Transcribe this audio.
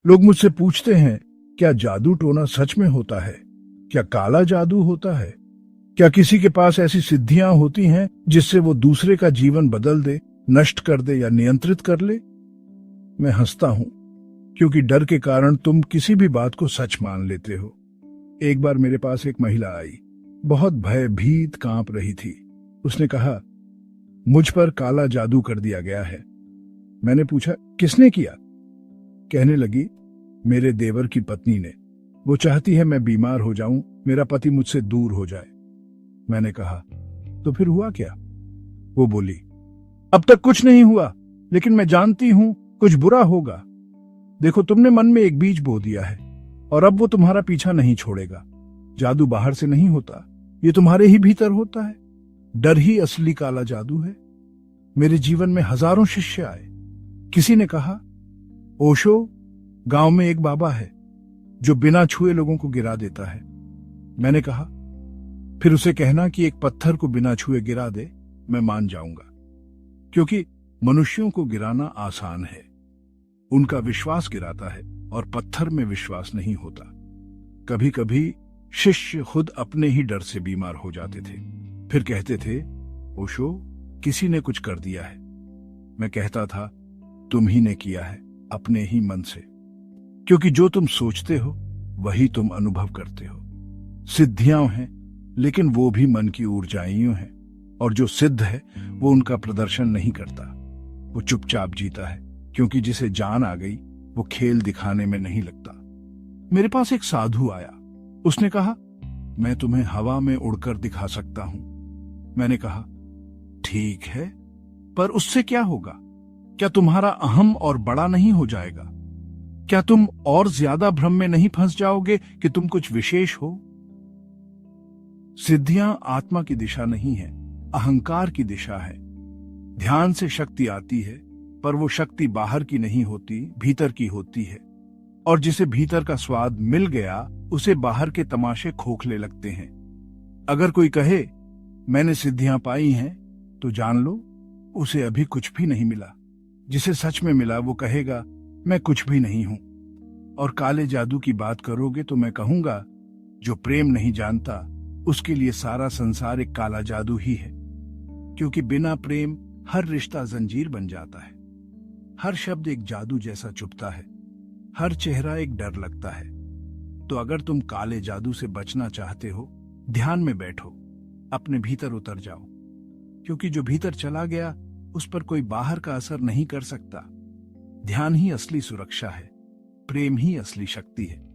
लोग मुझसे पूछते हैं, क्या जादू टोना सच में होता है? क्या काला जादू होता है? क्या किसी के पास ऐसी सिद्धियां होती हैं जिससे वो दूसरे का जीवन बदल दे, नष्ट कर दे या नियंत्रित कर ले? मैं हंसता हूं, क्योंकि डर के कारण तुम किसी भी बात को सच मान लेते हो। एक बार मेरे पास एक महिला आई, बहुत भयभीत कांप रही थी। उसने कहा, मुझ पर काला जादू कर दिया गया है। मैंने पूछा, किसने किया? कहने लगी, मेरे देवर की पत्नी ने। वो चाहती है मैं बीमार हो जाऊं, मेरा पति मुझसे दूर हो जाए। मैंने कहा, तो फिर हुआ क्या? वो बोली, अब तक कुछ नहीं हुआ, लेकिन मैं जानती हूं कुछ बुरा होगा। देखो, तुमने मन में एक बीज बो दिया है और अब वो तुम्हारा पीछा नहीं छोड़ेगा। जादू बाहर से नहीं होता, ये तुम्हारे ही भीतर होता है। डर ही असली काला जादू है। मेरे जीवन में हजारों शिष्य आए। किसी ने कहा, ओशो, गांव में एक बाबा है जो बिना छुए लोगों को गिरा देता है। मैंने कहा, फिर उसे कहना कि एक पत्थर को बिना छुए गिरा दे, मैं मान जाऊंगा। क्योंकि मनुष्यों को गिराना आसान है, उनका विश्वास गिराता है और पत्थर में विश्वास नहीं होता। कभी कभी शिष्य खुद अपने ही डर से बीमार हो जाते थे। फिर कहते थे, ओशो, किसी ने कुछ कर दिया है। मैं कहता था, तुम ही ने किया है, अपने ही मन से। क्योंकि जो तुम सोचते हो वही तुम अनुभव करते हो। सिद्धियां हैं, लेकिन वो भी मन की ऊर्जाएं हैं, और जो सिद्ध है वो उनका प्रदर्शन नहीं करता, वो चुपचाप जीता है। क्योंकि जिसे जान आ गई वो खेल दिखाने में नहीं लगता। मेरे पास एक साधु आया। उसने कहा, मैं तुम्हें हवा में उड़कर दिखा सकता हूं। मैंने कहा, ठीक है, पर उससे क्या होगा? क्या तुम्हारा अहम और बड़ा नहीं हो जाएगा? क्या तुम और ज्यादा भ्रम में नहीं फंस जाओगे कि तुम कुछ विशेष हो? सिद्धियां आत्मा की दिशा नहीं है, अहंकार की दिशा है। ध्यान से शक्ति आती है, पर वो शक्ति बाहर की नहीं होती, भीतर की होती है। और जिसे भीतर का स्वाद मिल गया, उसे बाहर के तमाशे खोखले लगते हैं। अगर कोई कहे, मैंने सिद्धियां पाई हैं, तो जान लो, उसे अभी कुछ भी नहीं मिला। जिसे सच में मिला वो कहेगा, मैं कुछ भी नहीं हूं। और काले जादू की बात करोगे तो मैं कहूंगा, जो प्रेम नहीं जानता उसके लिए सारा संसार एक काला जादू ही है। क्योंकि बिना प्रेम हर रिश्ता जंजीर बन जाता है, हर शब्द एक जादू जैसा चुभता है, हर चेहरा एक डर लगता है। तो अगर तुम काले जादू से बचना चाहते हो, ध्यान में बैठो, अपने भीतर उतर जाओ। क्योंकि जो भीतर चला गया उस पर कोई बाहर का असर नहीं कर सकता। ध्यान ही असली सुरक्षा है, प्रेम ही असली शक्ति है।